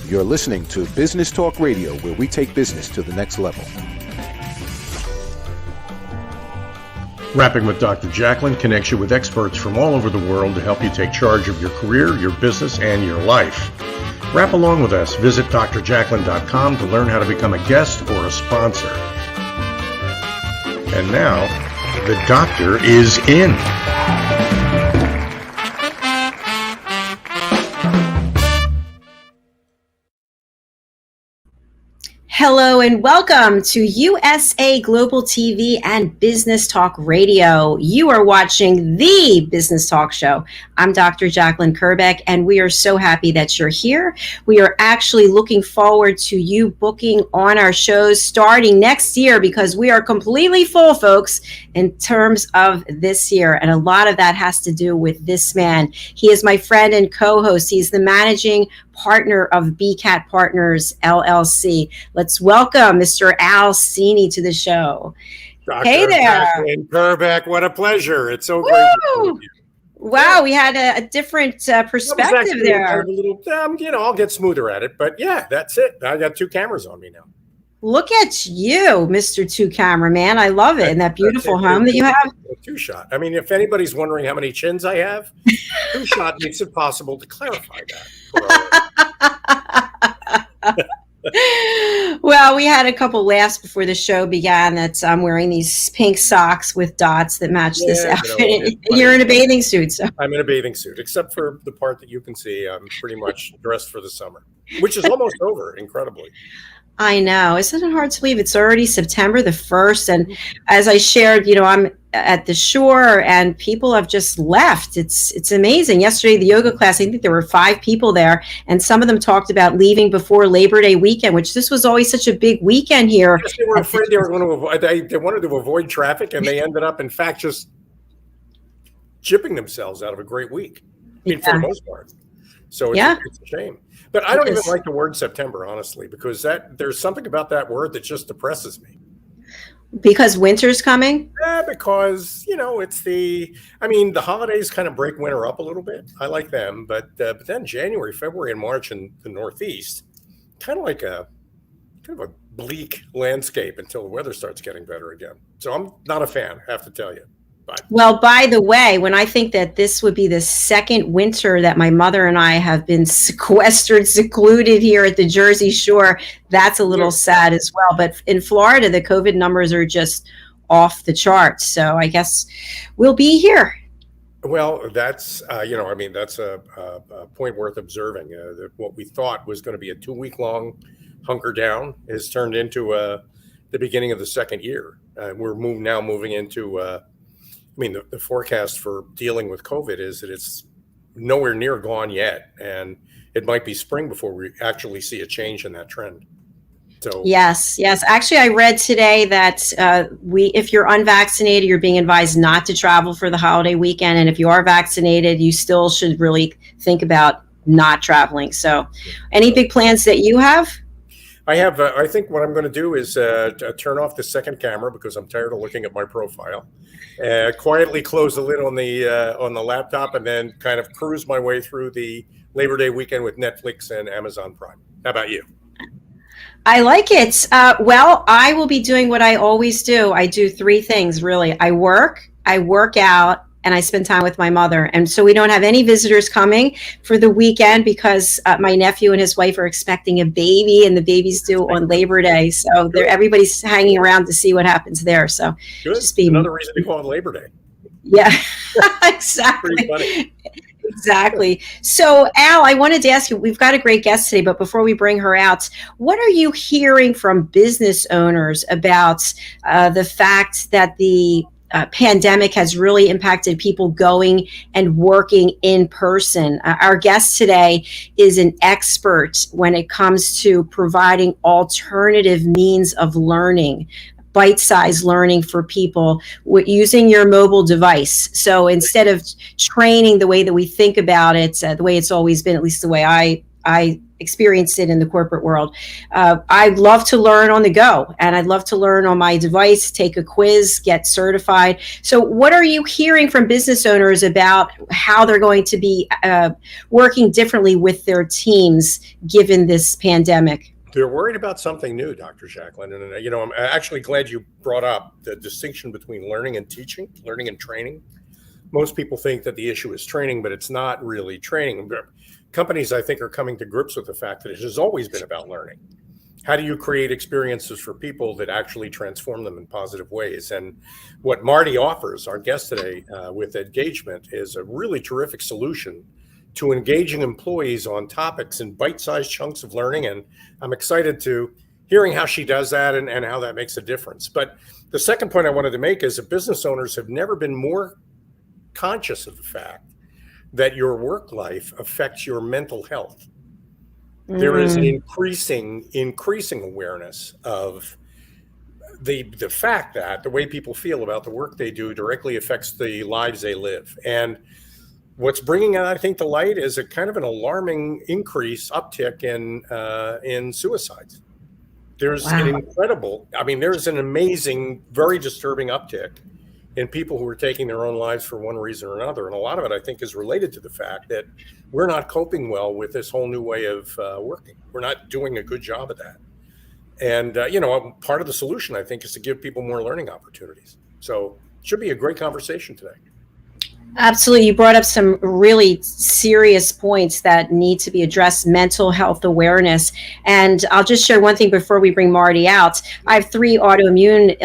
You're listening to Business Talk Radio, where we take business to the next level. Rapping with Dr. Jacalyn connects you with experts from all over the world to help you take charge of your career, your business, and your life. Rap along with us. Visit drjacalyn.com to learn how to become a guest or a sponsor. And now, the doctor is in. Hello and welcome to USA Global TV and Business Talk Radio. You are watching the Business Talk Show. I'm Dr. Jacalyn Kerbeck, and we are so happy that you're here. We are actually looking forward to you booking on our shows starting next year because we are completely full, folks, in terms of this year. And a lot of that has to do with this man. He is my friend and co-host. He's the managing partner of BCAT Partners, LLC. Let's welcome Mr. Al Cini to the show. Dr. Hey there. Jacalyn Kerbeck, what a pleasure. It's so great to be with you. Wow, we had a different perspective there. A little, I'll get smoother at it, but yeah, that's it. I got two cameras on me now. Look at you, Mr. Two Cameraman. I love it. And that beautiful home that you have. A two-shot. I mean, if anybody's wondering how many chins I have, two-shot makes it possible to clarify that. Well, we had a couple laughs before the show began that I'm wearing these pink socks with dots that match this outfit. You're in a bathing suit. So I'm in a bathing suit, except for the part that you can see. I'm pretty much dressed for the summer, which is almost over, incredibly. I know. Isn't it hard to believe it's already September the 1st? And as I shared, I'm at the shore and people have just left. It's amazing. Yesterday, the yoga class, I think there were 5 people there, and some of them talked about leaving before Labor Day weekend, which this was always such a big weekend here. Yes, they were afraid they were going to avoid, they wanted to avoid traffic, and they ended up, in fact, just chipping themselves out of a great week. I mean, for the most part. So it's a shame. But I don't even like the word September, honestly, because there's something about that word that just depresses me. Because winter's coming? Yeah, because, it's the holidays kind of break winter up a little bit. I like them. But then January, February, and March in the Northeast, kind of a bleak landscape until the weather starts getting better again. So I'm not a fan, I have to tell you. Well, by the way, when I think that this would be the second winter that my mother and I have been secluded here at the Jersey Shore, that's a little sad as well. But in Florida, the COVID numbers are just off the charts. So I guess we'll be here. Well, that's, that's a point worth observing. That what we thought was going to be a 2-week-long hunker down has turned into the beginning of the second year. We're moving into the forecast for dealing with COVID is that it's nowhere near gone yet, and it might be spring before we actually see a change in that trend. So yes. Actually, I read today that if you're unvaccinated, you're being advised not to travel for the holiday weekend, and if you are vaccinated, you still should really think about not traveling. So, any big plans that you have? I have. I think what I'm going to do is turn off the second camera because I'm tired of looking at my profile. Quietly close the lid on the laptop, and then kind of cruise my way through the Labor Day weekend with Netflix and Amazon Prime. How about you? I like it. Well, I will be doing what I always do. I do 3 things, really. I work out, and I spend time with my mother. And so we don't have any visitors coming for the weekend because my nephew and his wife are expecting a baby, and the baby's due on Labor Day. So everybody's hanging around to see what happens there. So good. Just another reason to call it Labor Day. Yeah, exactly. Pretty funny. Exactly. So, Al, I wanted to ask you, we've got a great guest today, but before we bring her out, what are you hearing from business owners about the fact that the pandemic has really impacted people going and working in person? Our guest today is an expert when it comes to providing alternative means of learning, bite-sized learning for people using your mobile device. So instead of training the way that we think about it, the way it's always been, at least the way I experienced it in the corporate world, I'd love to learn on the go, and I'd love to learn on my device, take a quiz, get certified. So what are you hearing from business owners about how they're going to be working differently with their teams given this pandemic? They're worried about something new, Dr. Jacalyn. And, I'm actually glad you brought up the distinction between learning and teaching, learning and training. Most people think that the issue is training, but it's not really training. Companies, I think, are coming to grips with the fact that it has always been about learning. How do you create experiences for people that actually transform them in positive ways? And what Maarti offers, our guest today, with engagement, is a really terrific solution to engaging employees on topics in bite-sized chunks of learning. And I'm excited to hearing how she does that and how that makes a difference. But the second point I wanted to make is that business owners have never been more conscious of the fact that your work life affects your mental health. There is an increasing awareness of the fact that the way people feel about the work they do directly affects the lives they live. And what's bringing it, I think, to light is a kind of an alarming uptick in suicides. There's there's an amazing, very disturbing uptick in people who are taking their own lives for one reason or another. And a lot of it, I think, is related to the fact that we're not coping well with this whole new way of working. We're not doing a good job at that. And, part of the solution, I think, is to give people more learning opportunities. So it should be a great conversation today. Absolutely. You brought up some really serious points that need to be addressed, mental health awareness. And I'll just share one thing before we bring Maarti out. I have 3 autoimmune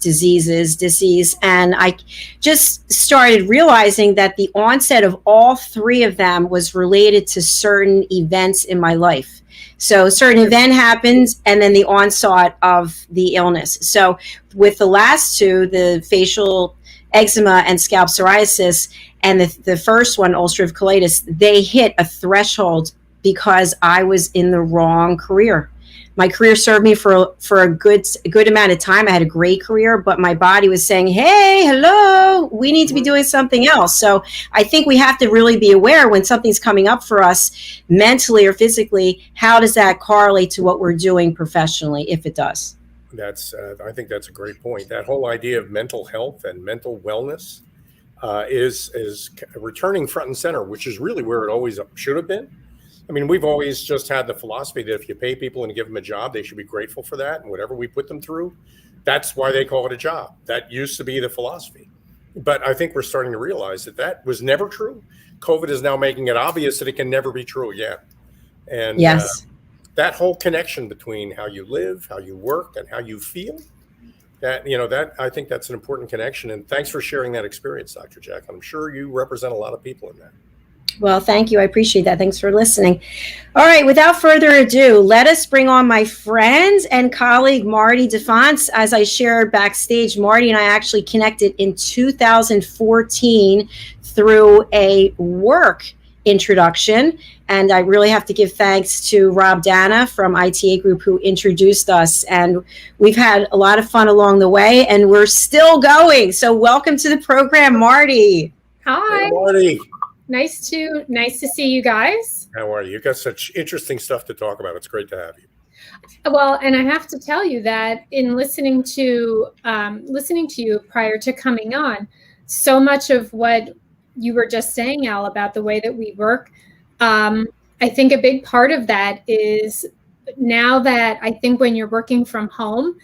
disease, and I just started realizing that the onset of all 3 of them was related to certain events in my life. So a certain event happens, and then the onset of the illness. So with the last 2, the facial eczema and scalp psoriasis, and the first one, ulcerative colitis, they hit a threshold because I was in the wrong career. My career served me for a good amount of time. I had a great career, but my body was saying, hey, hello, we need to be doing something else. So I think we have to really be aware when something's coming up for us mentally or physically, how does that correlate to what we're doing professionally, if it does? I think that's a great point. That whole idea of mental health and mental wellness is returning front and center, which is really where it always should have been. I mean, we've always just had the philosophy that if you pay people and give them a job, they should be grateful for that. And whatever we put them through, that's why they call it a job. That used to be the philosophy. But I think we're starting to realize that was never true. COVID is now making it obvious that it can never be true again. And yes. That whole connection between how you live, how you work, and how you feel, that I think that's an important connection. And thanks for sharing that experience, Dr. Jack. I'm sure you represent a lot of people in that. Well, thank you. I appreciate that. Thanks for listening. All right. Without further ado, let us bring on my friend and colleague, Maarti DeFonce. As I shared backstage, Maarti and I actually connected in 2014 through a work introduction. And I really have to give thanks to Rob Dana from ITA Group, who introduced us. And we've had a lot of fun along the way, and we're still going. So welcome to the program, Maarti. Hi. Hey, Maarti. Nice to see you guys. How are you? You've got such interesting stuff to talk about. It's great to have you. Well, and I have to tell you that in listening to you prior to coming on, so much of what you were just saying, Al, about the way that we work, I think a big part of that is now that I think when you're working from home,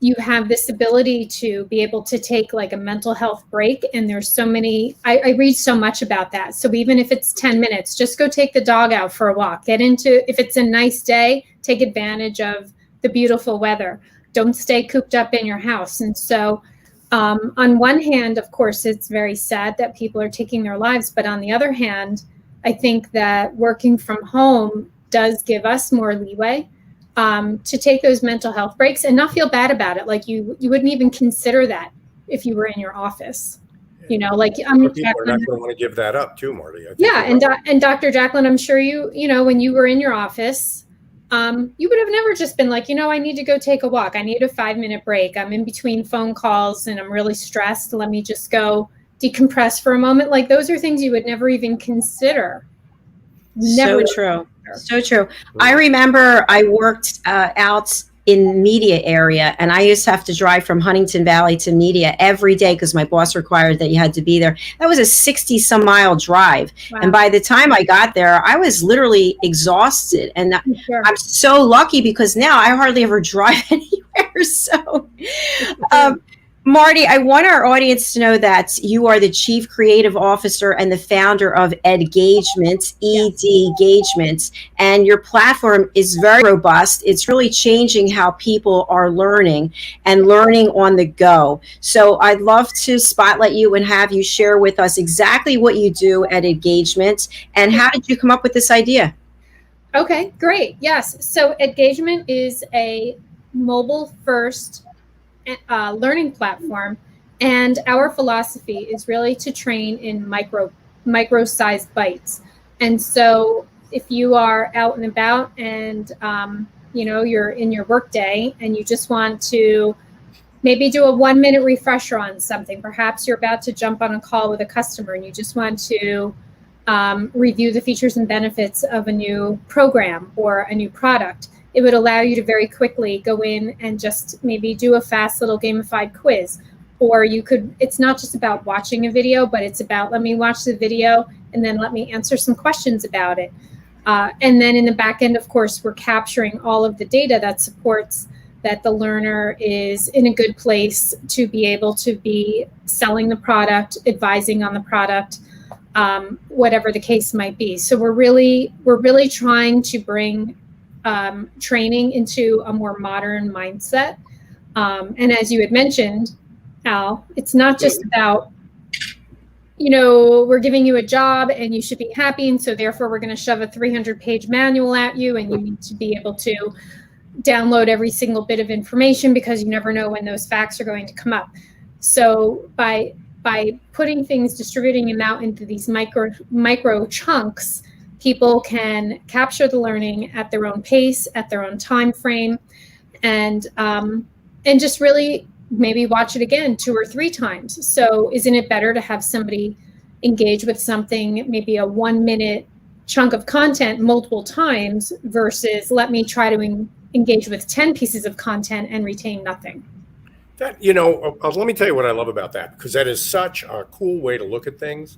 you have this ability to be able to take like a mental health break. And there's so many, I read so much about that. So even if it's 10 minutes, just go take the dog out for a walk. If it's a nice day, take advantage of the beautiful weather. Don't stay cooped up in your house. And so On one hand, of course, it's very sad that people are taking their lives. But on the other hand, I think that working from home does give us more leeway to take those mental health breaks and not feel bad about it. Like you wouldn't even consider that if you were in your office. You know, like people are not going to want to give that up too, Maarti. Yeah, and Dr. Jacalyn, I'm sure you know, when you were in your office, you would have never just been like, I need to go take a walk. I need a 5-minute break. I'm in between phone calls and I'm really stressed. Let me just go decompress for a moment. Like those are things you would never even consider. Never. So true. So true. I remember I worked out in media area, and I used to have to drive from Huntington Valley to media every day because my boss required that you had to be there. That was a 60-some mile drive. Wow. And by the time I got there, I was literally exhausted. And I'm so lucky because now I hardly ever drive anywhere. So, Maarti, I want our audience to know that you are the Chief Creative Officer and the founder of Edgagement, Edgagement, and your platform is very robust. It's really changing how people are learning and learning on the go. So I'd love to spotlight you and have you share with us exactly what you do at Edgagement and how did you come up with this idea? Okay, great. Yes. So Edgagement is a mobile-first learning platform, and our philosophy is really to train in micro-sized bites. And so if you are out and about and you're in your work day and you just want to maybe do a 1-minute refresher on something, perhaps you're about to jump on a call with a customer and you just want to review the features and benefits of a new program or a new product, it would allow you to very quickly go in and just maybe do a fast little gamified quiz. Or you could, it's not just about watching a video, but it's about, let me watch the video and then let me answer some questions about it. And then in the back end, of course, we're capturing all of the data that supports that the learner is in a good place to be able to be selling the product, advising on the product, whatever the case might be. So we're really trying to bring training into a more modern mindset. And as you had mentioned, Al, it's not just about, we're giving you a job and you should be happy. And so therefore we're going to shove a 300-page manual at you and you need to be able to download every single bit of information because you never know when those facts are going to come up. So by putting things, distributing them out into these micro chunks, people can capture the learning at their own pace, at their own time frame, and just really maybe watch it again 2 or 3 times. So isn't it better to have somebody engage with something, maybe a 1-minute chunk of content multiple times versus let me try to engage with 10 pieces of content and retain nothing? That, let me tell you what I love about that, because that is such a cool way to look at things.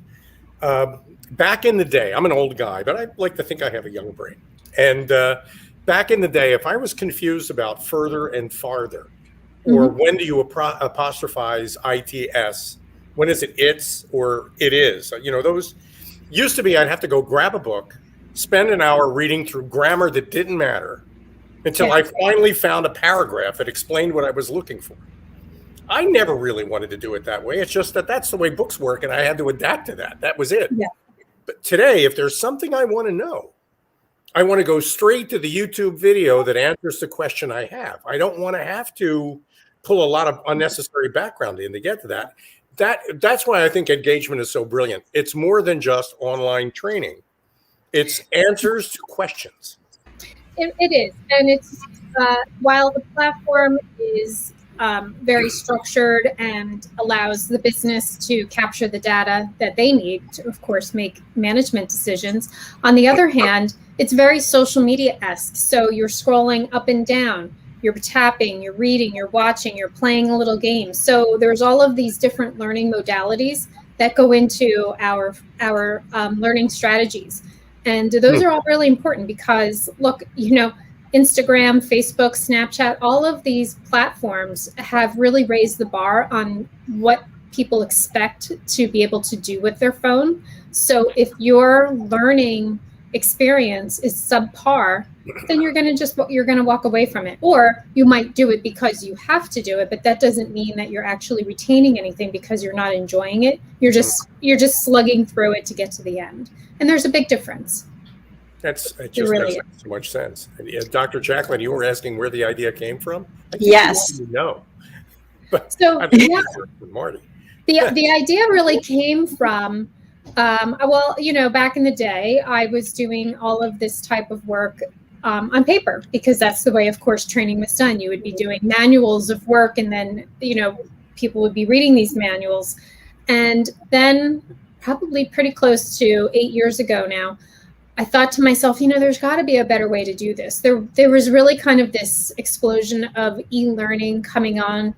Back in the day, I'm an old guy, but I like to think I have a young brain. And back in the day, if I was confused about further and farther, or when do you apostrophize ITS, when is it it's or it is? Those used to be, I'd have to go grab a book, spend an hour reading through grammar that didn't matter until I finally found a paragraph that explained what I was looking for. I never really wanted to do it that way. It's just that that's the way books work, and I had to adapt to that. That was it. Yeah. But today, if there's something I want to know, I want to go straight to the YouTube video that answers the question I have. I don't want to have to pull a lot of unnecessary background in to get to that. That's why I think Edgagement is so brilliant. It's more than just online training. It's answers to questions. It is. And it's while the platform is very structured and allows the business to capture the data that they need to, of course, make management decisions. On the other hand, it's very social media-esque. So you're scrolling up and down, you're tapping, you're reading, you're watching, you're playing a little game. So there's all of these different learning modalities that go into our learning strategies. And those are all really important because, look, Instagram, Facebook, Snapchat, all of these platforms have really raised the bar on what people expect to be able to do with their phone. So if your learning experience is subpar, then you're going to walk away from it. Or you might do it because you have to do it, but that doesn't mean that you're actually retaining anything because you're not enjoying it. You're just slugging through it to get to the end. And there's a big difference. It just really makes so much sense. And, Dr. Jacalyn, you were asking where the idea came from? I think Yes. you know. But So I've been with Maarti. the idea really came from, back in the day, I was doing all of this type of work on paper, because that's the way, of course, training was done. You would be doing manuals of work, and then, people would be reading these manuals. And then probably pretty close to 8 years ago now, I thought to myself, there's got to be a better way to do this. There was really kind of this explosion of e-learning coming on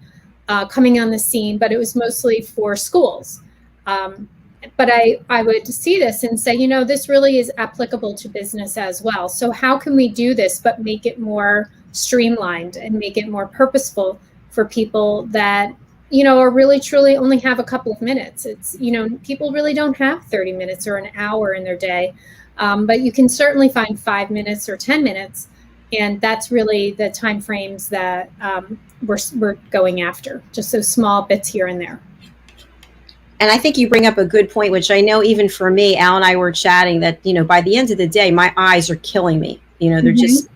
the scene, but it was mostly for schools. But I would see this and say, this really is applicable to business as well. So how can we do this, but make it more streamlined and make it more purposeful for people that, are really truly only have a couple of minutes? It's, people really don't have 30 minutes or an hour in their day. But you can certainly find 5 minutes or 10 minutes. And that's really the time frames that we're going after, just those small bits here and there. And I think you bring up a good point, which I know even for me, Al and I were chatting that, by the end of the day, my eyes are killing me. They're just,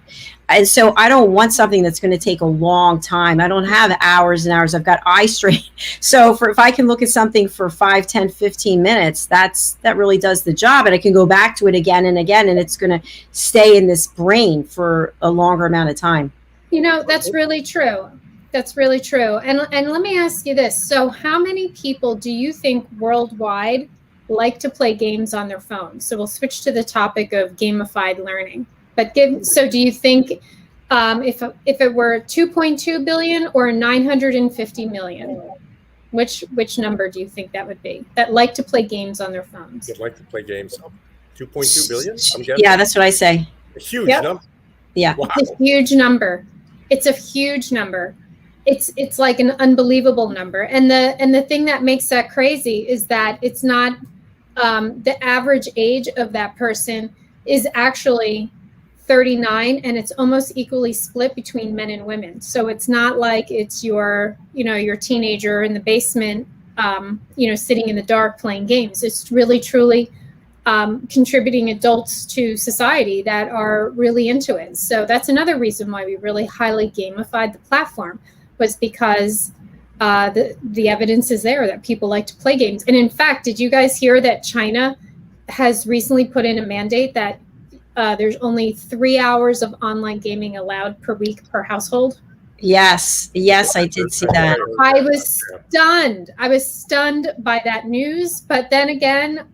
and so I don't want something that's going to take a long time. I don't have hours and hours. I've got eye strain. So if I can look at something for 5, 10, 15 minutes, that really does the job. And I can go back to it again and again, and it's going to stay in this brain for a longer amount of time. That's really true. That's really true. And let me ask you this. So how many people do you think worldwide like to play games on their phones? So we'll switch to the topic of gamified learning. But so do you think if it were 2.2 billion or 950 million, which number do you think that would be, that like to play games on their phones? You'd like to play games. 2.2 billion, I'm guessing? Yeah, that's what I say. A huge number. Yeah. Wow. It's a huge number. It's a huge number. It's like an unbelievable number. And the thing that makes that crazy is that it's not the average age of that person is actually 39, and it's almost equally split between men and women. So it's not like it's your teenager in the basement, sitting in the dark playing games. It's really truly contributing adults to society that are really into it. So that's another reason why we really highly gamified the platform, was because the evidence is there that people like to play games. And in fact, did you guys hear that China has recently put in a mandate that there's only 3 hours of online gaming allowed per week per household? Yes, I did see that. I was stunned by that news. But then again,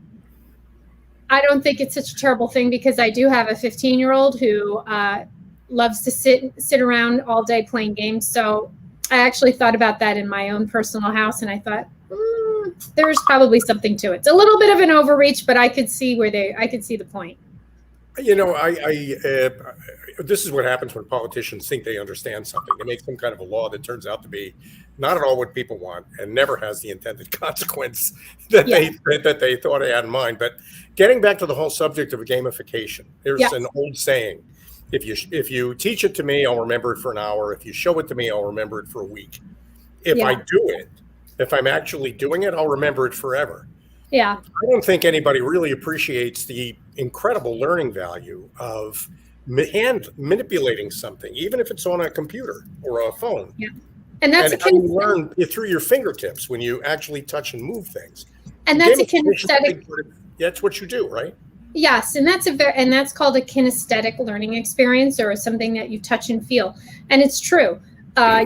I don't think it's such a terrible thing, because I do have a 15-year-old who loves to sit around all day playing games. So I actually thought about that in my own personal house, and I thought, there's probably something to it. It's a little bit of an overreach, but I could see the point. This is what happens when politicians think they understand something. They make some kind of a law that turns out to be not at all what people want, and never has the intended consequence that they thought they had in mind. But getting back to the whole subject of gamification, there's an old saying: if you teach it to me, I'll remember it for an hour. If you show it to me, I'll remember it for a week. If I do it, if I'm actually doing it, I'll remember it forever. Yeah. I don't think anybody really appreciates the incredible learning value of hand manipulating something, even if it's on a computer or a phone. Yeah. And that's how you learn through your fingertips when you actually touch and move things. And that's a kinesthetic. That's what you do, right? Yes, and that's called a kinesthetic learning experience, or something that you touch and feel. And it's true.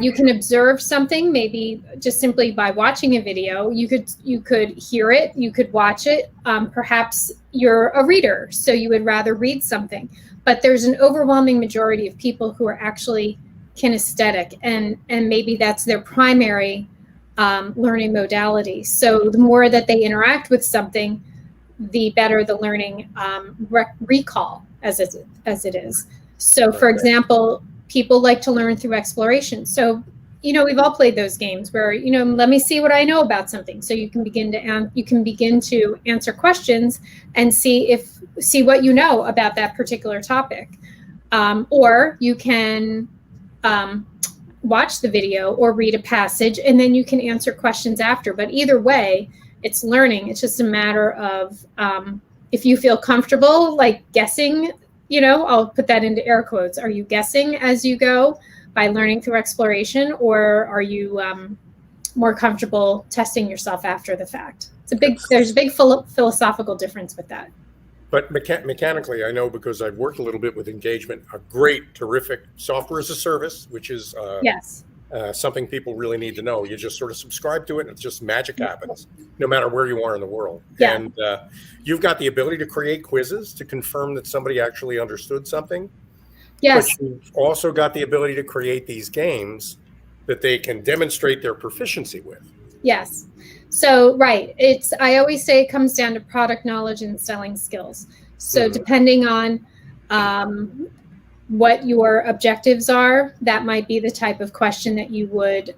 You can observe something, maybe just simply by watching a video. You could hear it, you could watch it. Perhaps you're a reader, so you would rather read something. But there's an overwhelming majority of people who are actually kinesthetic, and maybe that's their primary learning modality. So the more that they interact with something, the better the learning recall as it is. So, for example, people like to learn through exploration. So, we've all played those games where, let me see what I know about something. So you can begin to answer questions and see what you know about that particular topic. Or you can watch the video or read a passage, and then you can answer questions after. But either way, it's learning. It's just a matter of if you feel comfortable, like guessing, I'll put that into air quotes. Are you guessing as you go by learning through exploration, or are you more comfortable testing yourself after the fact? There's a big philosophical difference with that. But mechanically, I know because I've worked a little bit with engagement, a great, terrific software as a service, which is yes. Something people really need to know. You just sort of subscribe to it, and it's just magic happens, no matter where you are in the world. Yeah. And you've got the ability to create quizzes to confirm that somebody actually understood something. Yes. But you've also got the ability to create these games that they can demonstrate their proficiency with. Yes. So, right. I always say it comes down to product knowledge and selling skills. So depending on what your objectives are, that might be the type of question that you would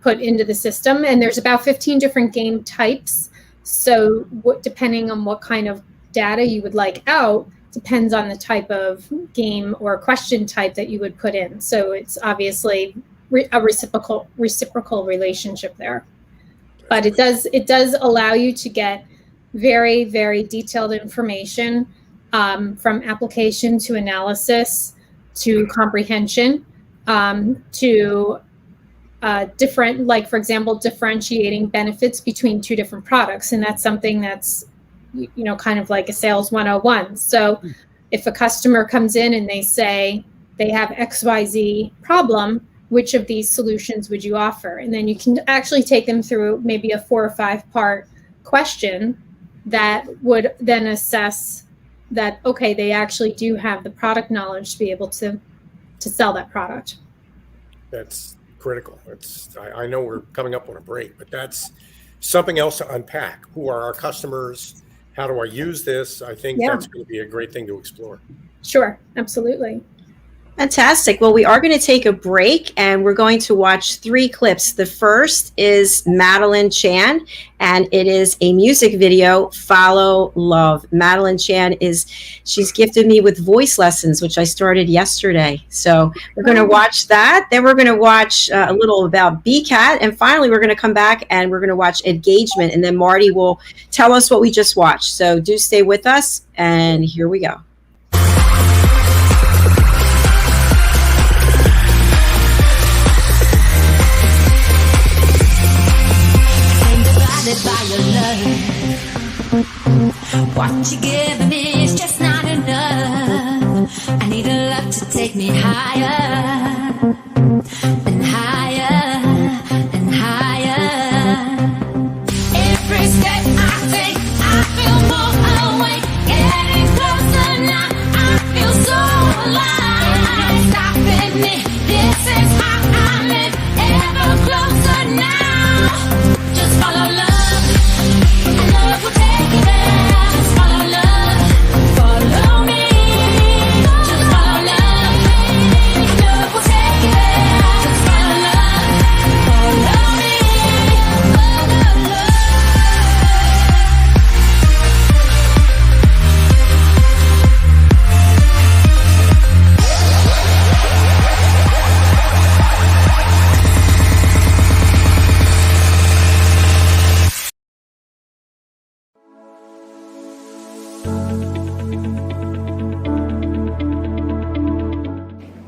put into the system. And there's about 15 different game types. So depending on what kind of data you would like out, depends on the type of game or question type that you would put in. So it's obviously a reciprocal relationship there. But it does allow you to get very, very detailed information from application to analysis to comprehension to different, like, for example, differentiating benefits between two different products. And that's something that's, kind of like a sales 101. So if a customer comes in and they say they have XYZ problem, which of these solutions would you offer? And then you can actually take them through maybe a 4 or 5 part question that would then assess that, okay, they actually do have the product knowledge to be able to sell that product. That's critical. I know we're coming up on a break, but that's something else to unpack. Who are our customers? How do I use this? I think that's going to be a great thing to explore. Sure, absolutely. Fantastic. Well, we are going to take a break and we're going to watch 3 clips. The first is Madeline Chan, and it is a music video, Follow Love. Madeline Chan she's gifted me with voice lessons, which I started yesterday. So we're going to watch that. Then we're going to watch a little about BCAT. And finally, we're going to come back and we're going to watch engagement. And then Maarti will tell us what we just watched. So do stay with us. And here we go. By your love, what you giving me is just not enough. I need a love to take me higher and higher and higher. Every step I take, I feel more awake. Getting closer now, I feel so alive. Stopping me, this is how I live. Ever closer now, just follow love.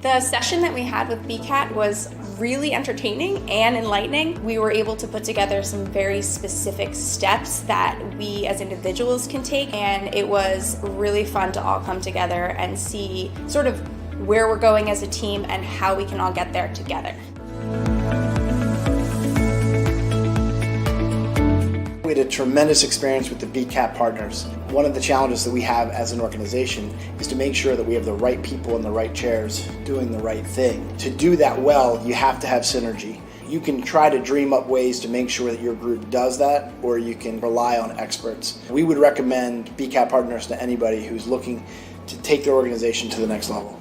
The session that we had with BCAT was really entertaining and enlightening. We were able to put together some very specific steps that we as individuals can take, and it was really fun to all come together and see sort of where we're going as a team and how we can all get there together. We had a tremendous experience with the BCAT partners. One of the challenges that we have as an organization is to make sure that we have the right people in the right chairs doing the right thing. To do that well, you have to have synergy. You can try to dream up ways to make sure that your group does that, or you can rely on experts. We would recommend BCAT partners to anybody who's looking to take their organization to the next level.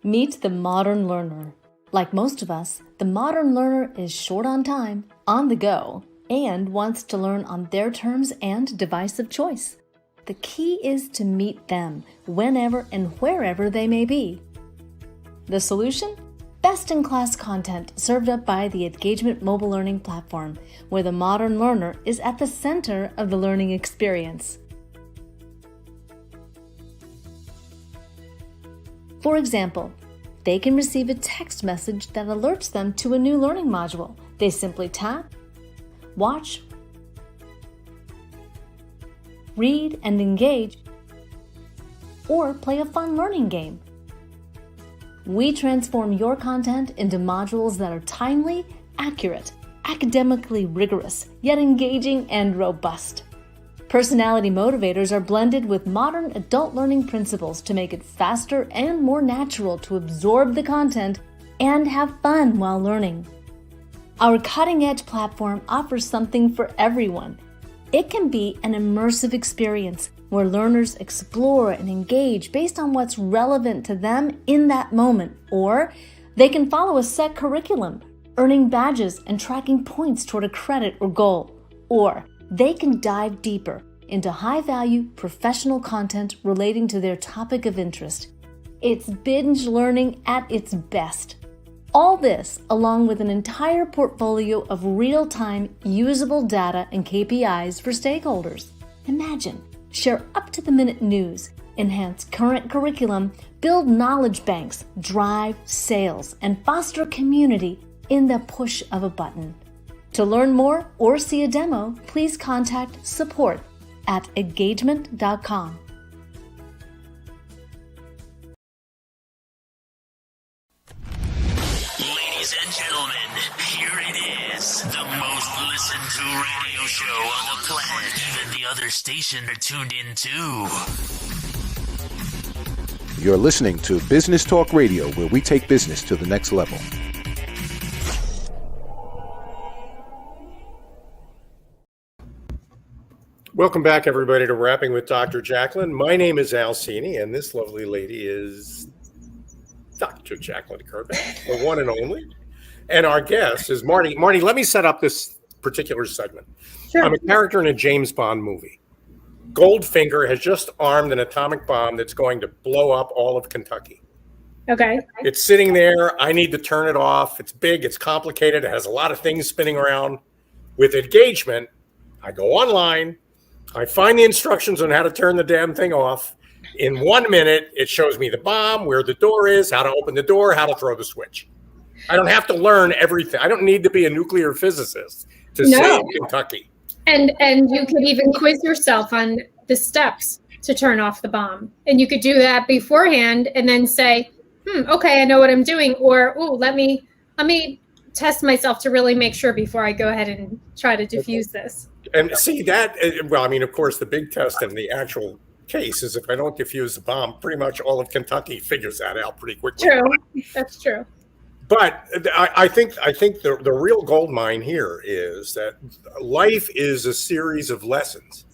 Meet the modern learner. Like most of us, the modern learner is short on time, on the go, and wants to learn on their terms and device of choice. The key is to meet them whenever and wherever they may be. The solution? Best-in-class content served up by the Engagement mobile learning platform, where the modern learner is at the center of the learning experience. For example, they can receive a text message that alerts them to a new learning module. They simply tap, watch, read and engage, or play a fun learning game. We transform your content into modules that are timely, accurate, academically rigorous, yet engaging and robust. Personality motivators are blended with modern adult learning principles to make it faster and more natural to absorb the content and have fun while learning. Our cutting-edge platform offers something for everyone. It can be an immersive experience where learners explore and engage based on what's relevant to them in that moment, or they can follow a set curriculum, earning badges and tracking points toward a credit or goal, or they can dive deeper into high-value professional content relating to their topic of interest. It's binge learning at its best. All this, along with an entire portfolio of real-time usable data and KPIs for stakeholders. Imagine, share up-to-the-minute news, enhance current curriculum, build knowledge banks, drive sales, and foster community in the push of a button. To learn more or see a demo, please contact support@engagement.com. Ladies and gentlemen, here it is, the most listened to radio show on the planet. Even the other station are tuned in too. You're listening to Business Talk Radio, where we take business to the next level. Welcome back, everybody, to Rapping with Dr. Jacalyn. My name is Al Cini, and this lovely lady is Dr. Jacalyn Kerbeck, the one and only. And our guest is Maarti. Maarti, let me set up this particular segment. Sure. I'm a character in a James Bond movie. Goldfinger has just armed an atomic bomb that's going to blow up all of Kentucky. Okay. It's sitting there. I need to turn it off. It's big. It's complicated. It has a lot of things spinning around. With Engagement, I go online. I find the instructions on how to turn the damn thing off. In 1 minute, it shows me the bomb, where the door is, how to open the door, how to throw the switch. I don't have to learn everything. I don't need to be a nuclear physicist to save Kentucky. And you could even quiz yourself on the steps to turn off the bomb. And you could do that beforehand and then say, okay, I know what I'm doing. Or, let me test myself to really make sure before I go ahead and try to defuse this. And see that, well, I mean, of course, the big test in the actual case is if I don't defuse the bomb, pretty much all of Kentucky figures that out pretty quickly. True. That's true. But I think the real gold mine here is that life is a series of lessons.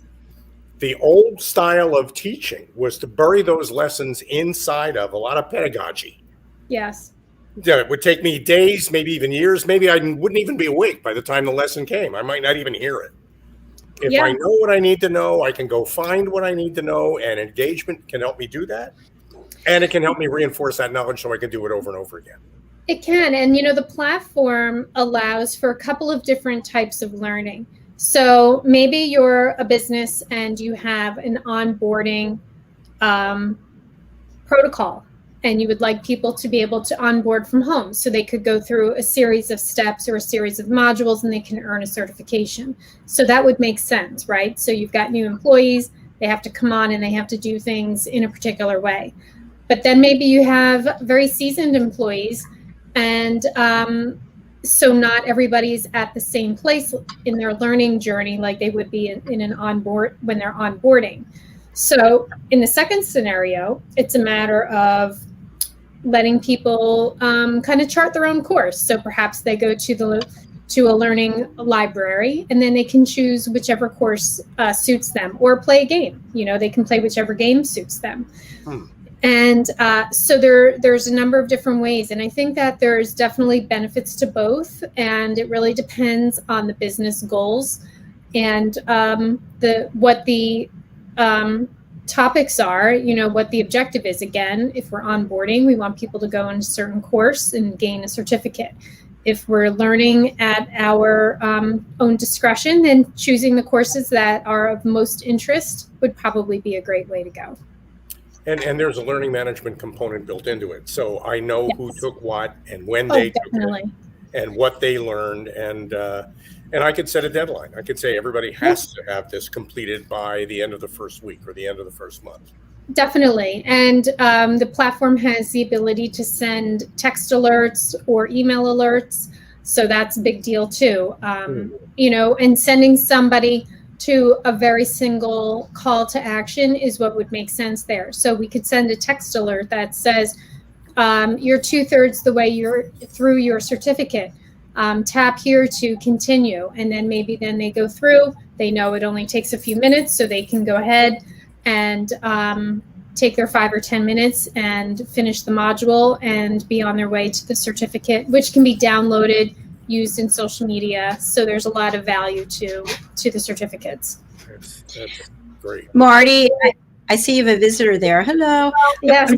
The old style of teaching was to bury those lessons inside of a lot of pedagogy. Yes. Yeah, it would take me days, maybe even years. Maybe I wouldn't even be awake by the time the lesson came. I might not even hear it. If I know what I need to know, I can go find what I need to know, and Engagement can help me do that. And it can help me reinforce that knowledge so I can do it over and over again. It can. And, the platform allows for a couple of different types of learning. So maybe you're a business and you have an onboarding protocol, and you would like people to be able to onboard from home. So they could go through a series of steps or a series of modules, and they can earn a certification. So that would make sense, right? So you've got new employees, they have to come on and they have to do things in a particular way. But then maybe you have very seasoned employees, and so not everybody's at the same place in their learning journey like they would be in an onboard when they're onboarding. So in the second scenario, it's a matter of letting people kind of chart their own course. So perhaps they go to a learning library, and then they can choose whichever course suits them, or play a game. They can play whichever game suits them. And so there's a number of different ways. And I think that there's definitely benefits to both. And it really depends on the business goals and what the topics are, what the objective is. Again, if we're onboarding, we want people to go in a certain course and gain a certificate. If we're learning at our own discretion, then choosing the courses that are of most interest would probably be a great way to go. And there's a learning management component built into it. So I know who took what and when Oh, they definitely. took it and what they learned. And I could set a deadline. I could say everybody has to have this completed by the end of the first week or the end of the first month. Definitely. And the platform has the ability to send text alerts or email alerts. So that's a big deal too. And sending somebody to a very single call to action is what would make sense there. So we could send a text alert that says, you're 2/3 the way you're through your certificate. Tap here to continue. And then maybe they go through, they know it only takes a few minutes, so they can go ahead and take their 5 or 10 minutes and finish the module and be on their way to the certificate, which can be downloaded, used in social media. So there's a lot of value to the certificates. That's great. Maarti, I see you have a visitor there. Hello. Yes.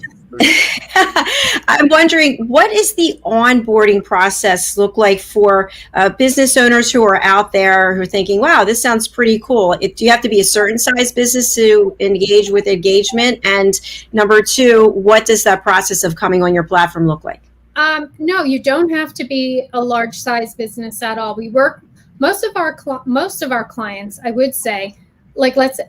I'm wondering, what is the onboarding process look like for business owners who are out there who are thinking, wow, this sounds pretty cool? Do you have to be a certain size business to engage with engagement? And number two, what does that process of coming on your platform look like? No, you don't have to be a large size business at all. We work, most of our clients, I would say, like let's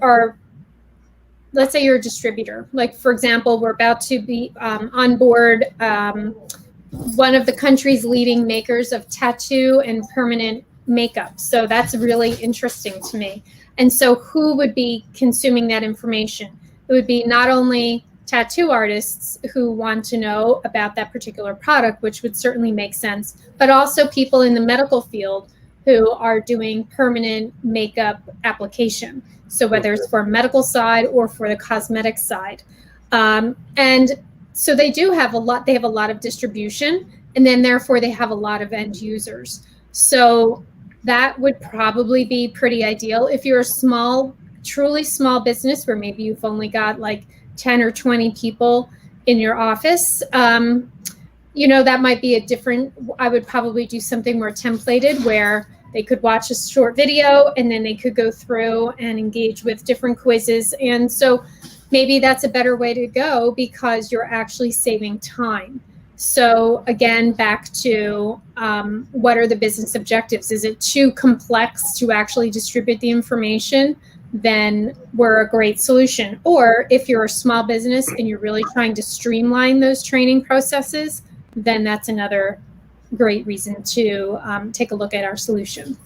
say you're a distributor. Like, for example, we're about to be on board one of the country's leading makers of tattoo and permanent makeup. So that's really interesting to me. And so who would be consuming that information? It would be not only tattoo artists who want to know about that particular product, which would certainly make sense, but also people in the medical field who are doing permanent makeup application. So whether it's for a medical side or for the cosmetic side. And so they have a lot of distribution, and then therefore they have a lot of end users. So that would probably be pretty ideal. If you're a truly small business where maybe you've only got like 10 or 20 people in your office, that might be I would probably do something more templated where they could watch a short video and then they could go through and engage with different quizzes. And so maybe that's a better way to go because you're actually saving time. So again, back to what are the business objectives? Is it too complex to actually distribute the information? Then we're a great solution. Or if you're a small business and you're really trying to streamline those training processes, then that's another great reason to take a look at our solution.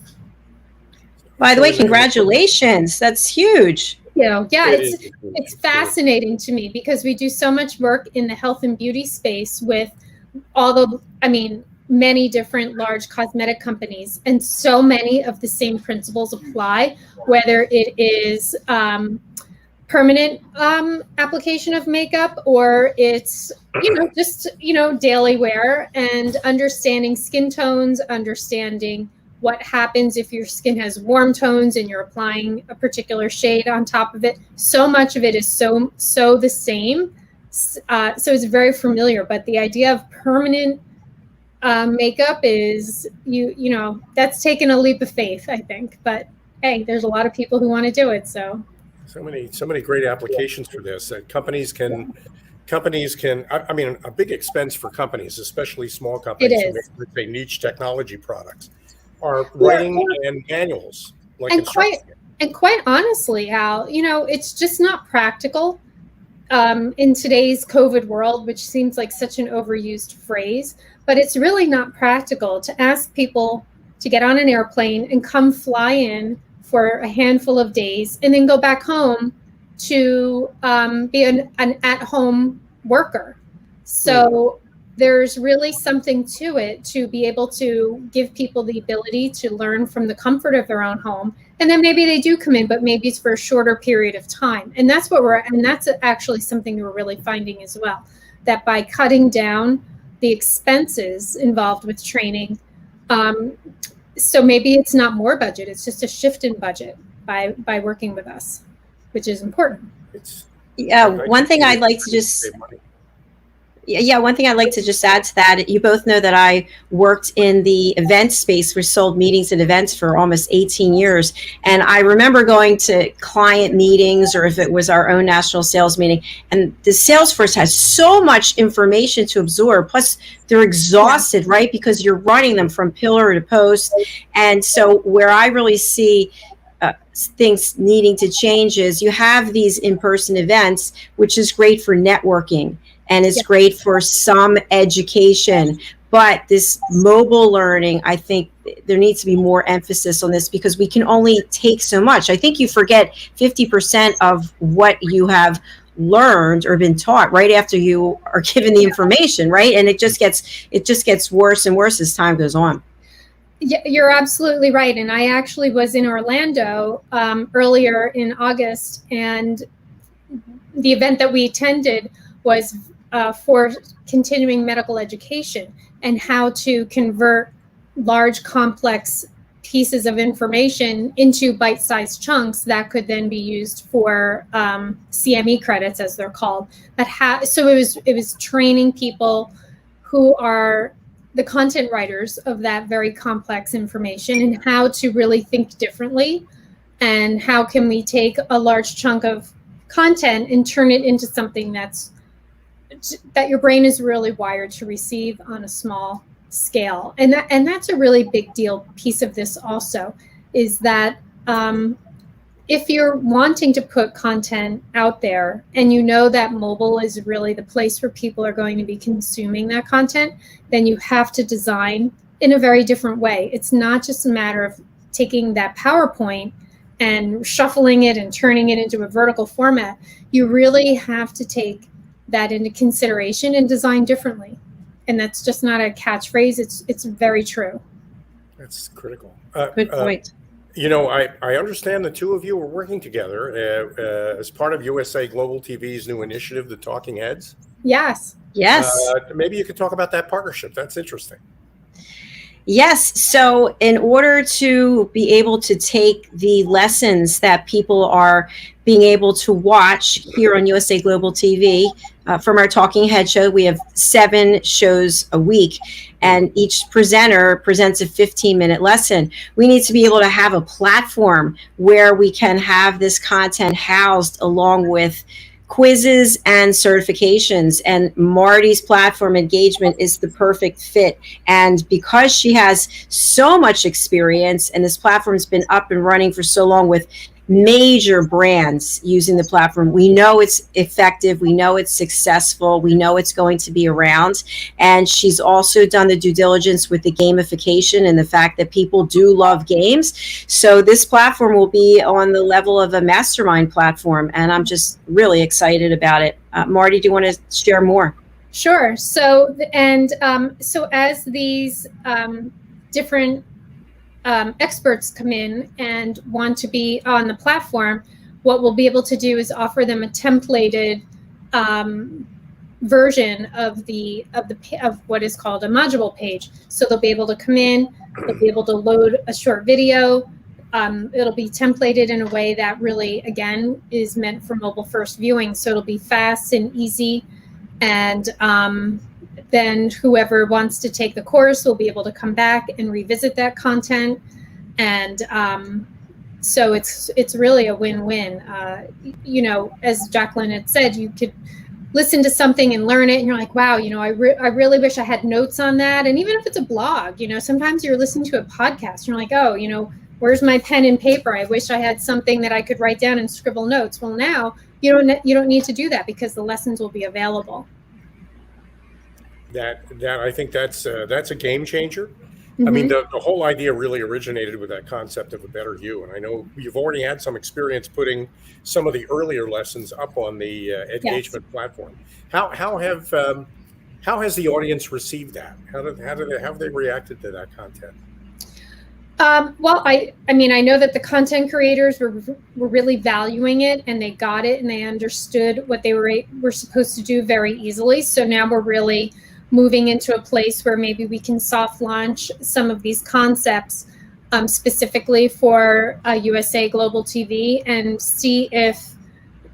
By the way, congratulations. That's huge. It's fascinating to me because we do so much work in the health and beauty space with many different large cosmetic companies, and so many of the same principles apply, whether it is permanent application of makeup or it's daily wear, and understanding skin tones, understanding what happens if your skin has warm tones and you're applying a particular shade on top of it. So much of it is so the same. So it's very familiar, but the idea of permanent makeup is that's taken a leap of faith, I think, but hey, there's a lot of people who want to do it. So many great applications for this that companies can, a big expense for companies, especially small companies, It is. who make niche technology products, are writing and manuals. And quite honestly, Al, it's just not practical in today's COVID world, which seems like such an overused phrase, but it's really not practical to ask people to get on an airplane and come fly in for a handful of days and then go back home to be an at-home worker. So there's really something to it to be able to give people the ability to learn from the comfort of their own home And then maybe they do come in, but maybe it's for a shorter period of time. And that's actually something we're really finding as well, that by cutting down the expenses involved with training, so maybe it's not more budget, it's just a shift in budget by working with us, which is important. One thing I'd like to just add to that, you both know that I worked in the event space for sold meetings and events for almost 18 years. And I remember going to client meetings, or if it was our own national sales meeting, and the sales force has so much information to absorb. Plus they're exhausted, right? Because you're running them from pillar to post. And so where I really see things needing to change is you have these in-person events, which is great for networking. And it's great for some education, but this mobile learning, I think there needs to be more emphasis on this, because we can only take so much. I think you forget 50% of what you have learned or been taught right after you are given the information, right? And it just gets worse and worse as time goes on. Yeah, you're absolutely right. And I actually was in Orlando earlier in August, and the event that we attended was for continuing medical education and how to convert large, complex pieces of information into bite-sized chunks that could then be used for CME credits, as they're called. So it was training people who are the content writers of that very complex information, and how to really think differently, and how can we take a large chunk of content and turn it into something that your brain is really wired to receive on a small scale. And that's a really big deal piece of this also, is that if you're wanting to put content out there and you know that mobile is really the place where people are going to be consuming that content, then you have to design in a very different way. It's not just a matter of taking that PowerPoint and shuffling it and turning it into a vertical format. You really have to take that into consideration and design differently. And that's just not a catchphrase. It's very true. That's critical. Good point. I understand the two of you are working together as part of USA Global TV's new initiative, The Talking Heads. Yes. Maybe you could talk about that partnership. That's interesting. Yes. So in order to be able to take the lessons that people are being able to watch here on USA Global TV, from our Talking Head show, we have 7 shows a week, and each presenter presents a 15-minute lesson. We need to be able to have a platform where we can have this content housed along with quizzes and certifications, and Maarti's platform engagement is the perfect fit. And because she has so much experience, and this platform's been up and running for so long with major brands using the platform, we know it's effective, we know it's successful, we know it's going to be around. And she's also done the due diligence with the gamification and the fact that people do love games. So this platform will be on the level of a mastermind platform, and I'm just really excited about it. Maarti, do you want to share more? Sure. So as these different experts come in and want to be on the platform, what we'll be able to do is offer them a templated version of what is called a module page. So they'll be able to come in, they'll be able to load a short video. It'll be templated in a way that really, again, is meant for mobile first viewing. So it'll be fast and easy. And then whoever wants to take the course will be able to come back and revisit that content. And so it's really a win-win. As Jacalyn had said, you could listen to something and learn it, and you're like, wow, I really wish I had notes on that. And even if it's a blog, sometimes you're listening to a podcast, and you're like, oh, where's my pen and paper? I wish I had something that I could write down and scribble notes. Well, now you don't need to do that, because the lessons will be available. That I think that's a game changer. Mm-hmm. I mean, the whole idea really originated with that concept of a better you. And I know you've already had some experience putting some of the earlier lessons up on the engagement platform. How has the audience received that? How have they reacted to that content? Well, I mean, I know that the content creators were really valuing it, and they got it, and they understood what they were supposed to do very easily. So now we're really moving into a place where maybe we can soft launch some of these concepts specifically for USA Global TV and see if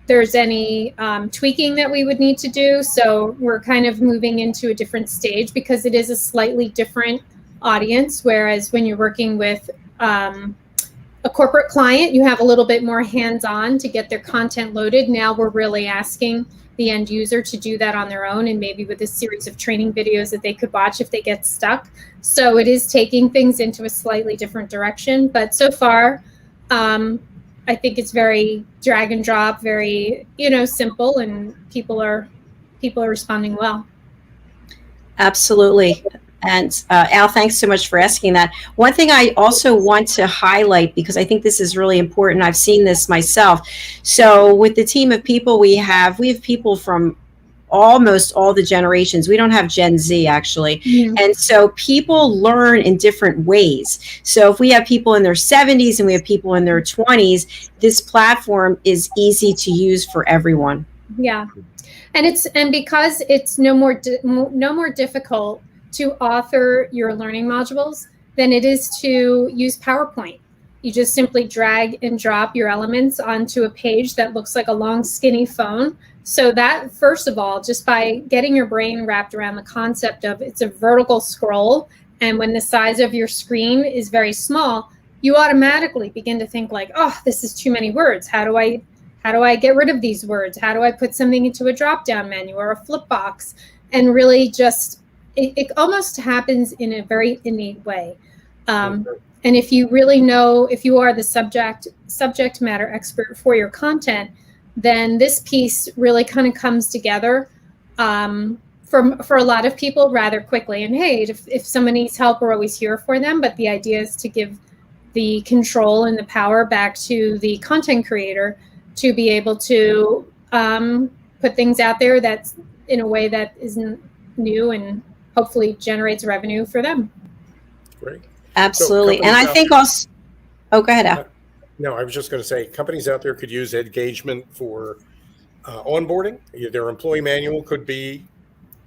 there's any tweaking that we would need to do. So we're kind of moving into a different stage because it is a slightly different audience, whereas when you're working with a corporate client, you have a little bit more hands-on to get their content loaded. Now we're really asking the end user to do that on their own, and maybe with a series of training videos that they could watch if they get stuck. So it is taking things into a slightly different direction, but so far I think it's very drag and drop, very, simple, and people are responding well. Absolutely. And Al, thanks so much for asking that. One thing I also want to highlight, because I think this is really important, I've seen this myself. So with the team of people we have people from almost all the generations. We don't have Gen Z, actually. Mm-hmm. And so people learn in different ways. So if we have people in their 70s and we have people in their 20s, this platform is easy to use for everyone. Yeah. And because it's no more difficult to author your learning modules than it is to use PowerPoint. You just simply drag and drop your elements onto a page that looks like a long, skinny phone. So that, first of all, just by getting your brain wrapped around the concept of it's a vertical scroll, and when the size of your screen is very small, you automatically begin to think like, oh, this is too many words. How do I get rid of these words? How do I put something into a drop-down menu or a flip box? And really just, it almost happens in a very innate way. And if you really know, if you are the subject matter expert for your content, then this piece really kind of comes together for a lot of people rather quickly. And hey, if someone needs help, we're always here for them. But the idea is to give the control and the power back to the content creator to be able to put things out there that's in a way that isn't new and hopefully generates revenue for them. Great. Absolutely. And I think also, go ahead, Al. No, I was just going to say companies out there could use engagement for onboarding. Their employee manual could be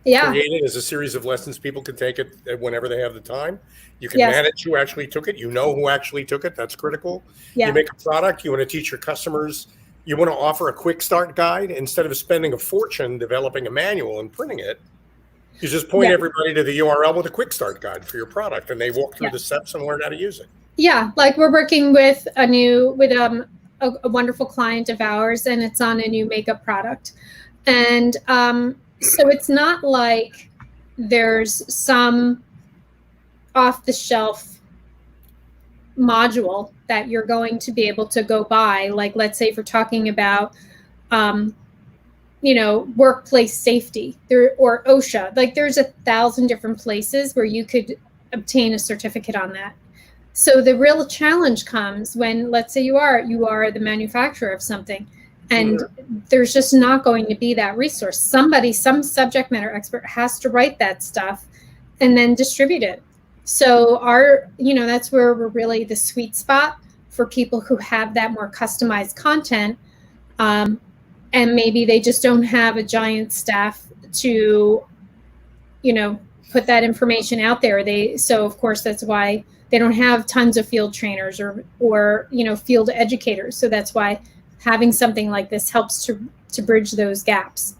created as a series of lessons. People can take it whenever they have the time. You can manage who actually took it. You know who actually took it. That's critical. Yeah. You make a product. You want to teach your customers. You want to offer a quick start guide instead of spending a fortune developing a manual and printing it. You just point everybody to the URL with a quick start guide for your product, and they walk through the steps and learn how to use it. Yeah, like we're working with a wonderful client of ours, and it's on a new makeup product. And so it's not like there's some off-the-shelf module that you're going to be able to go buy. Like, let's say if we're talking about workplace safety or OSHA, like there's 1,000 different places where you could obtain a certificate on that. So the real challenge comes when, let's say you are the manufacturer of something, and there's just not going to be that resource. Some subject matter expert has to write that stuff and then distribute it. So that's where we're really the sweet spot for people who have that more customized content. And maybe they just don't have a giant staff to, put that information out there. So of course that's why they don't have tons of field trainers or field educators. So that's why having something like this helps to bridge those gaps.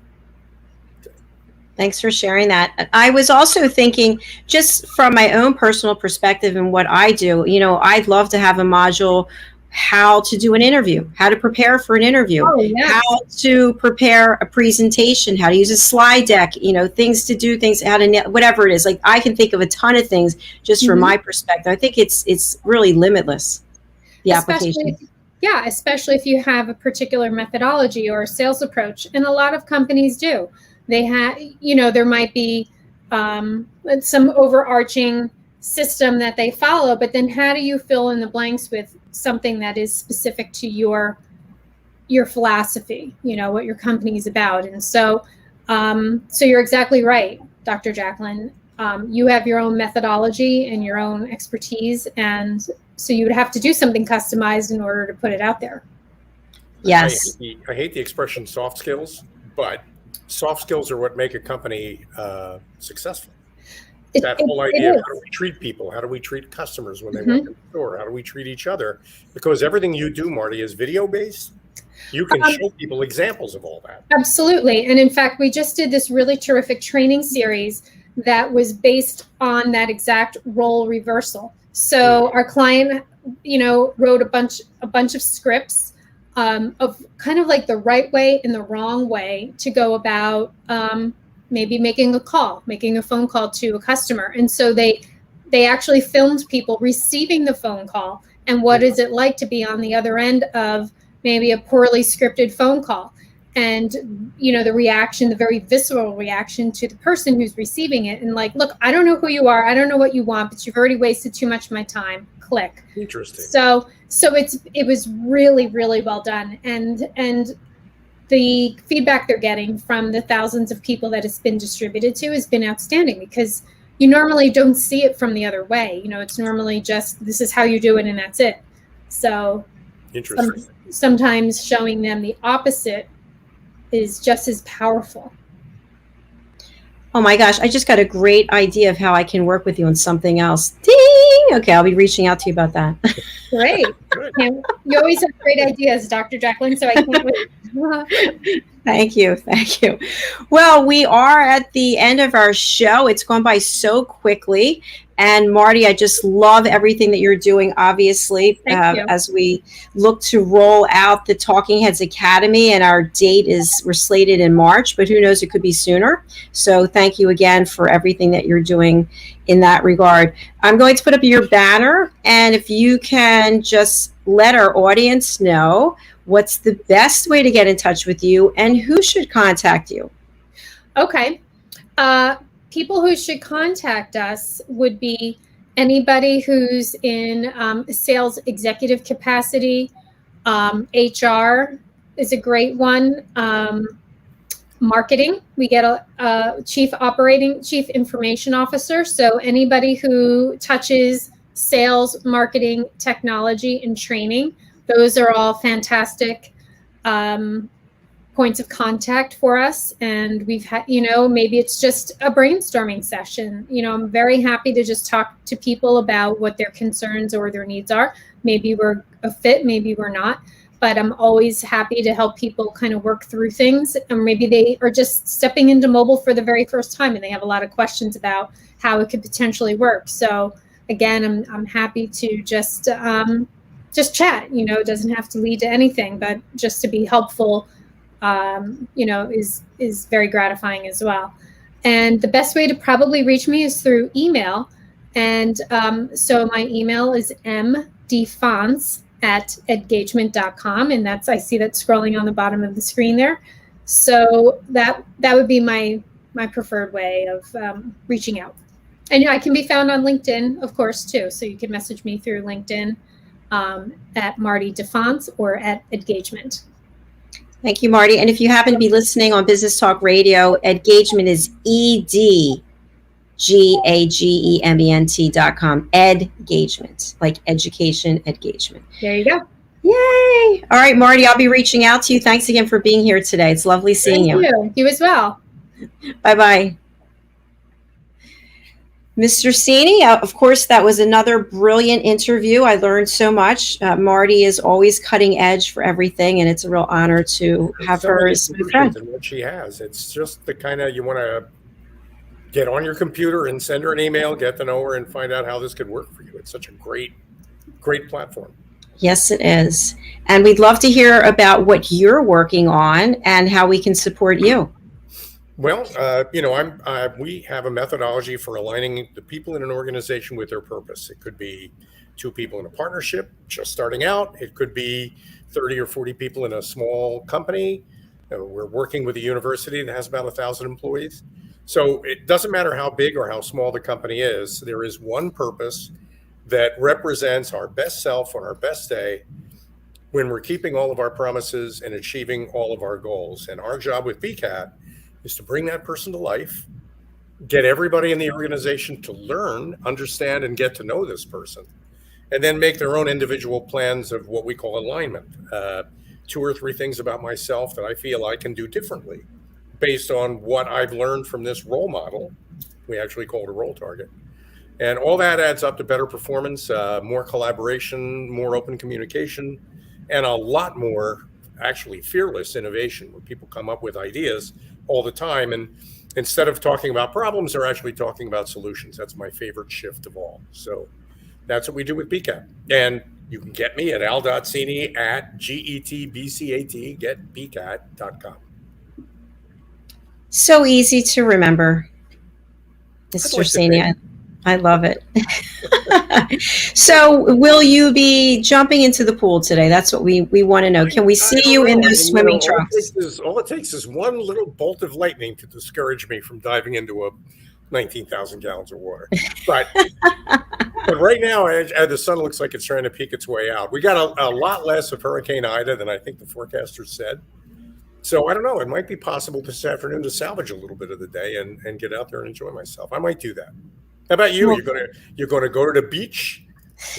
Thanks for sharing that. I was also thinking, just from my own personal perspective and what I do, I'd love to have a module how to do an interview, how to prepare for an interview, how to prepare a presentation, how to use a slide deck, things to do, whatever it is. Like, I can think of a ton of things just from my perspective. I think it's really limitless, the application. Especially if you have a particular methodology or a sales approach. And a lot of companies do. They have, there might be some overarching system that they follow, but then how do you fill in the blanks with something that is specific to your philosophy, what your company is about? And so you're exactly right, Dr. Jacalyn. You have your own methodology and your own expertise, and So you would have to do something customized in order to put it out there. Yes. I hate the expression soft skills, but soft skills are what make a company successful. That whole idea of how do we treat people? How do we treat customers when they walk in the store? How do we treat each other? Because everything you do, Maarti, is video-based. You can show people examples of all that. Absolutely. And in fact, we just did this really terrific training series that was based on that exact role reversal. So our client, wrote a bunch of scripts of kind of like the right way and the wrong way to go about maybe making a phone call to a customer. And so they actually filmed people receiving the phone call and what is it like to be on the other end of maybe a poorly scripted phone call. And, the reaction, the very visceral reaction to the person who's receiving it. And like, look, I don't know who you are. I don't know what you want, but you've already wasted too much of my time. Click. Interesting. So it was really, really well done. And the feedback they're getting from the thousands of people that it's been distributed to has been outstanding, because you normally don't see it from the other way. It's normally just, this is how you do it and that's it. So interesting. Sometimes showing them the opposite is just as powerful. Oh my gosh, I just got a great idea of how I can work with you on something else. Ding! Okay, I'll be reaching out to you about that. Great. You always have great ideas, Dr. Jacalyn, so I can't wait. Thank you. Well, we are at the end of our show. It's gone by so quickly. And Maarti, I just love everything that you're doing, obviously, as we look to roll out the Talking Heads Academy. And our date we're slated in March, but who knows, it could be sooner. So thank you again for everything that you're doing in that regard. I'm going to put up your banner, and if you can just let our audience know what's the best way to get in touch with you and who should contact you. Okay. People who should contact us would be anybody who's in sales executive capacity. HR is a great one. Marketing, we get a chief information officer. So anybody who touches sales, marketing, technology, and training, those are all fantastic points of contact for us. And we've had, maybe it's just a brainstorming session. I'm very happy to just talk to people about what their concerns or their needs are. Maybe we're a fit, maybe we're not, but I'm always happy to help people kind of work through things. And maybe they are just stepping into mobile for the very first time and they have a lot of questions about how it could potentially work. So again, I'm happy to just chat. It doesn't have to lead to anything, but just to be helpful is very gratifying as well. And the best way to probably reach me is through email. And so my email is mdefonce@engagement.com. And I see that scrolling on the bottom of the screen there. So that would be my preferred way of reaching out. And I can be found on LinkedIn, of course, too. So you can message me through LinkedIn at Maarti DeFonce or at Engagement. Thank you, Maarti. And if you happen to be listening on Business Talk Radio, Engagement is EDGAGEMENT.com. Engagement, like education, engagement. There you go. Yay. All right, Maarti, I'll be reaching out to you. Thanks again for being here today. It's lovely seeing you. Thank you. You as well. Bye-bye. Mr. Cini, of course, that was another brilliant interview. I learned so much. Maarti is always cutting edge for everything, and it's a real honor to have her as my friend. What she has, it's just the kind of, you want to get on your computer and send her an email, get to know her, and find out how this could work for you. It's such a great platform. Yes, it is. And we'd love to hear about what you're working on and how we can support you. Well, we have a methodology for aligning the people in an organization with their purpose. It could be 2 people in a partnership just starting out. It could be 30 or 40 people in a small company. We're working with a university that has about 1,000 employees. So it doesn't matter how big or how small the company is. There is one purpose that represents our best self on our best day when we're keeping all of our promises and achieving all of our goals. And our job with BCAT is to bring that person to life, get everybody in the organization to learn, understand, and get to know this person, and then make their own individual plans of what we call alignment. 2 or 3 things about myself that I feel I can do differently based on what I've learned from this role model. We actually call it a role target. And all that adds up to better performance, more collaboration, more open communication, and a lot more actually fearless innovation, where people come up with ideas all the time. And instead of talking about problems, they're actually talking about solutions. That's my favorite shift of all. So that's what we do with BCAT. And you can get me at al.cini at GETBCAT, getbcat.com. So easy to remember, Mr. Cini. I love it. So will you be jumping into the pool today? That's what we want to know. Can we see you in those swimming trunks? All it takes is one little bolt of lightning to discourage me from diving into a 19,000 gallons of water. But right now, the sun looks like it's trying to peek its way out. We got a lot less of Hurricane Ida than I think the forecasters said. So I don't know. It might be possible this afternoon to salvage a little bit of the day and get out there and enjoy myself. I might do that. How about you? You're gonna go to the beach?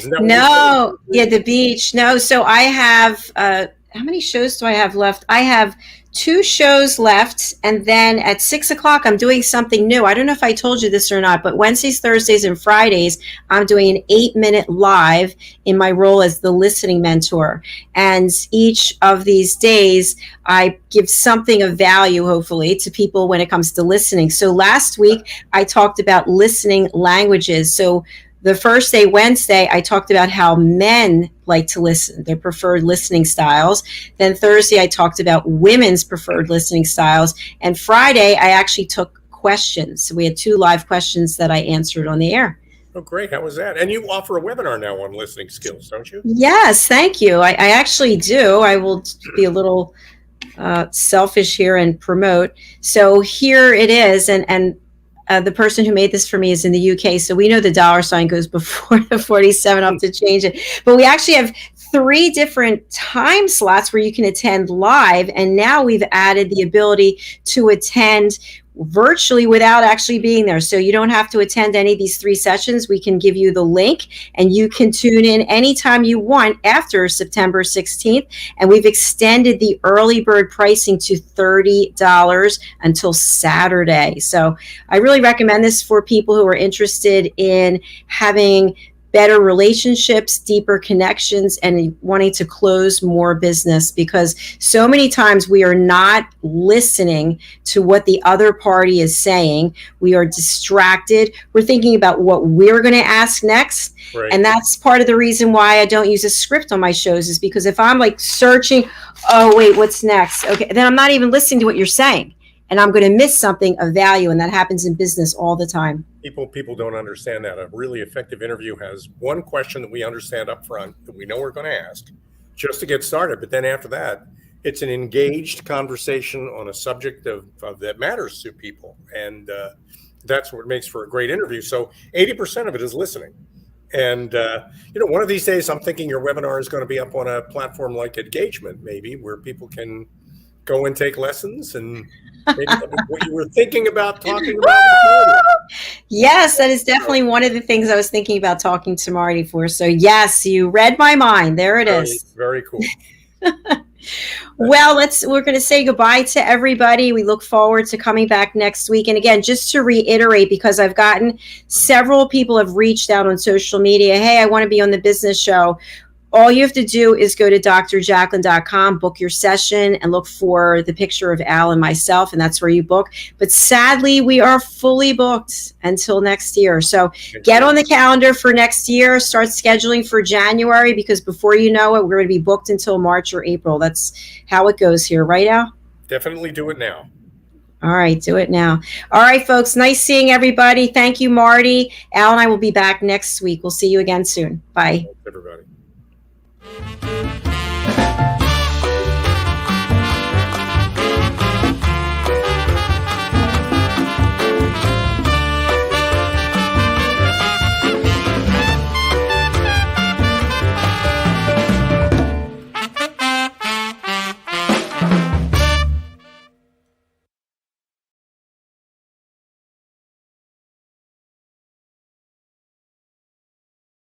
No, the beach. No. So I have how many shows do I have left? I have 2 shows left, and then at 6:00 I'm doing something new. I don't know if I told you this or not, but Wednesdays, Thursdays, and Fridays I'm doing an 8-minute live in my role as the listening mentor. And each of these days I give something of value, hopefully, to people when it comes to listening. So last week I talked about listening languages. So the first day, Wednesday, I talked about how men like to listen, their preferred listening styles. Then Thursday, I talked about women's preferred listening styles. And Friday, I actually took questions. So we had 2 live questions that I answered on the air. Oh, great. How was that? And you offer a webinar now on listening skills, don't you? Yes, thank you. I actually do. I will be a little selfish here and promote. So here it is. And the person who made this for me is in the UK, so we know the $ goes before the 47. I'll have to change it. But we actually have 3 different time slots where you can attend live, and now we've added the ability to attend virtually without actually being there. So you don't have to attend any of these 3 sessions. We can give you the link, and you can tune in anytime you want after September 16th. And we've extended the early bird pricing to $30 until Saturday. So I really recommend this for people who are interested in having better relationships, deeper connections, and wanting to close more business, because so many times we are not listening to what the other party is saying. We are distracted. We're thinking about what we're going to ask next. Right. And that's part of the reason why I don't use a script on my shows, is because if I'm like searching, oh, wait, what's next? Okay, then I'm not even listening to what you're saying. And I'm going to miss something of value. And that happens in business all the time. People don't understand that. A really effective interview has one question that we understand up front that we know we're going to ask just to get started. But then after that, it's an engaged conversation on a subject that matters to people. And that's what makes for a great interview. So 80% of it is listening. And, one of these days, I'm thinking your webinar is going to be up on a platform like Engagement, maybe, where people can go and take lessons and maybe what you were thinking about talking about. Yes, that is definitely one of the things I was thinking about talking to Maarti for. So yes, you read my mind. There it is. Very cool. Well, we're going to say goodbye to everybody. We look forward to coming back next week. And again, just to reiterate, because I've gotten several people have reached out on social media. Hey, I want to be on the business show. All you have to do is go to drjacalyn.com, book your session, and look for the picture of Al and myself, and that's where you book. But sadly, we are fully booked until next year. So get on the calendar for next year, start scheduling for January, because before you know it, we're going to be booked until March or April. That's how it goes here, right, Al? Definitely do it now. All right, do it now. All right, folks, nice seeing everybody. Thank you, Maarti. Al and I will be back next week. We'll see you again soon. Bye. Thanks, everybody.